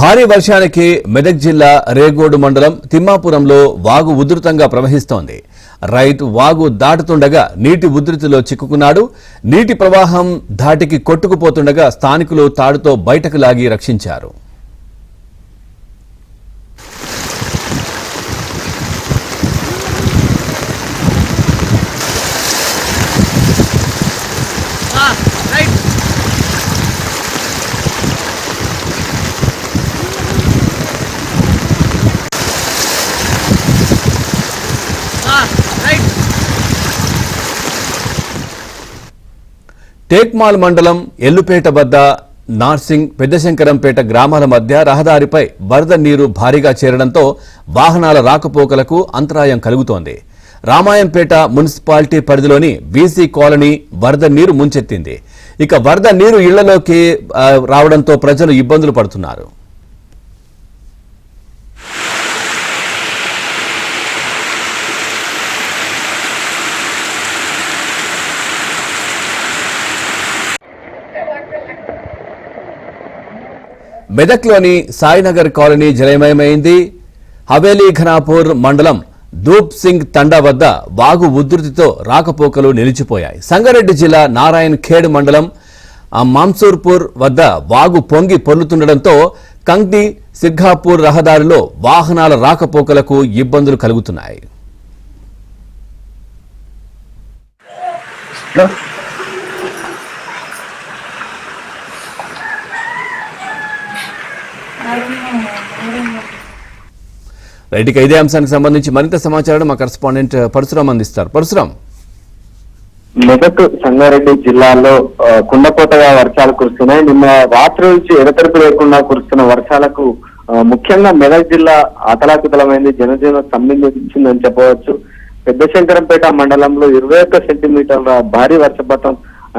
భారీ వర్షానికి మెదక్ జిల్లా రేగోడు మండలం తిమ్మాపురంలో వాగు ఉధృతంగా ప్రవహిస్తోంది. రైతు వాగు దాటుతుండగా నీటి ఉధృతిలో చిక్కుకున్నాడు. నీటి ప్రవాహం ధాటికి కొట్టుకుపోతుండగా స్థానికులు తాడుతో బయటకు లాగి రక్షించారు. టేక్మాల్ మండలం ఎల్లుపేట వద్ద నార్సింగ్ పెద్దశంకరంపేట గ్రామాల మధ్య రహదారిపై వరద నీరు భారీగా చేరడంతో వాహనాల రాకపోకలకు అంతరాయం కలుగుతోంది. రామాయంపేట మున్సిపాలిటీ పరిధిలోని బీసీ కాలనీ వరద నీరు ముంచెత్తింది. ఇక వరద నీరు ఇళ్లలోకి రావడంతో ప్రజలు ఇబ్బందులు పడుతున్నారు. మెదక్లోని సాయినగర్ కాలనీ జలమయమైంది. హవేలీ ఘనాపూర్ మండలం ధూప్ సింగ్ తండా వద్ద వాగు ఉధృతితో రాకపోకలు నిలిచిపోయాయి. సంగారెడ్డి జిల్లా నారాయణ్ ఖేడ్ మండలం మాన్సూర్పూర్ వద్ద వాగు పొంగి పొర్లుతుండటంతో కంగ్టి సిర్ఘాపూర్ రహదారిలో వాహనాల రాకపోకలకు ఇబ్బందులు కలుగుతున్నాయి. రైట్, ఇదే అంశానికి సంబంధించి మరింత సమాచారం మా కరెస్పాండెంట్ పరశురాం అందిస్తారు. పరశురాం, మెదక్ సంగారెడ్డి జిల్లాలో కుండపోతగా వర్షాలు కురుస్తున్నాయి. నిన్న రాత్రి నుంచి ఎడతెరపి లేకుండా కురుస్తున్న వర్షాలకు ముఖ్యంగా మెదక్ జిల్లా అతలాకుతలమైంది, జనజీవన స్తంభించిందని చెప్పవచ్చు. పెద్దశంకరంపేట మండలంలో 21 సెంటీమీటర్ల భారీ వర్షపాతం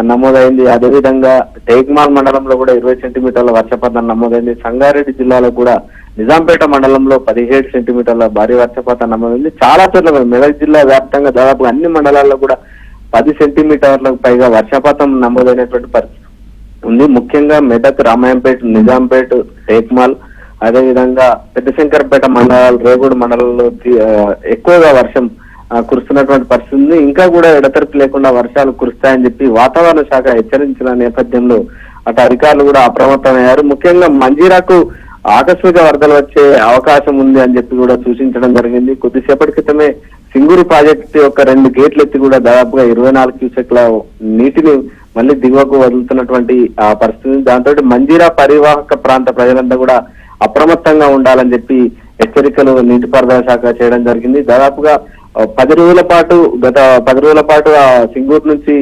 నమోదైంది. అదేవిధంగా టేక్మాల్ మండలంలో కూడా 20 సెంటీమీటర్ల వర్షపాతం నమోదైంది. సంగారెడ్డి జిల్లాలో కూడా నిజాంపేట మండలంలో 17 సెంటీమీటర్ల భారీ వర్షపాతం నమోదైంది. చాలా చోట్ల మెదక్ జిల్లా వ్యాప్తంగా దాదాపు అన్ని మండలాల్లో కూడా 10 సెంటీమీటర్లకు పైగా వర్షపాతం నమోదైనటువంటి పరిస్థితి ఉంది. ముఖ్యంగా మెదక్, రామాయంపేట, నిజాంపేట, టేక్మాల్, అదేవిధంగా పెద్దశంకరపేట మండలాలు, రేగూడు మండలంలో ఎక్కువగా వర్షం కురుస్తున్నటువంటి పరిస్థితి ఉంది. ఇంకా కూడా ఎడతెరపి లేకుండా వర్షాలు కురుస్తాయని చెప్పి వాతావరణ శాఖ హెచ్చరించిన నేపథ్యంలో అటు అధికారులు కూడా అప్రమత్తమయ్యారు. ముఖ్యంగా మంజీరాకు ఆకస్మిక వరదలు వచ్చే అవకాశం ఉంది అని చెప్పి కూడా సూచించడం జరిగింది. కొద్దిసేపటి క్రితమే సింగూరు ప్రాజెక్టు యొక్క 2 గేట్లు ఎత్తి కూడా దాదాపుగా 24 క్యూసెక్ల నీటిని మళ్ళీ దిగువకు వదులుతున్నటువంటి ఆ పరిస్థితి. దాంతో మంజీరా పరివాహక ప్రాంత ప్రజలంతా కూడా అప్రమత్తంగా ఉండాలని చెప్పి హెచ్చరికలు నీటిపారుదల శాఖ చేయడం జరిగింది. దాదాపుగా 10 రోజుల పాటు గత 10 రోజుల పాటు ఆ సింగూరు నుంచి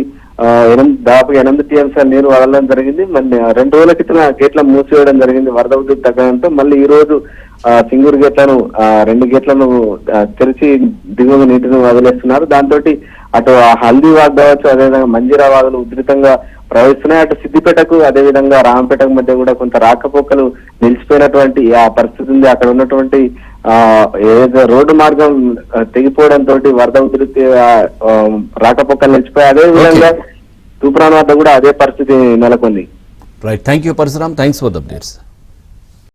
దాదాపు 8 టీఎంసీ నీరు వదలడం జరిగింది. మళ్ళీ 2 రోజుల క్రితం గేట్లను మూసివేయడం జరిగింది వరద ఉధృతి తగ్గడంతో. మళ్ళీ ఈ రోజు సింగూరు గేట్లను 2 గేట్లను తెరిచి దిగువ నీటిని వదిలేస్తున్నారు. దాంతో అటు హల్దీ వాగ్ కావచ్చు, అదేవిధంగా మంజీరా వాగులు ఉధృతంగా ప్రవహిస్తున్నాయి. అటు సిద్దిపేటకు, అదేవిధంగా రామపేటకు మధ్య కూడా కొంత రాకపోకలు నిలిచిపోయినటువంటి ఆ పరిస్థితి ఉంది. అక్కడ ఉన్నటువంటి ఏదైతే రోడ్డు మార్గం తెగిపోవడంతో వరద ఉధృతి రాకపోకలు నిలిచిపోయాయి. అదేవిధంగా తూప్రాన్ వద్ద కూడా అదే పరిస్థితి నెలకొంది. Right, thank you Parashuram, thanks for the updates.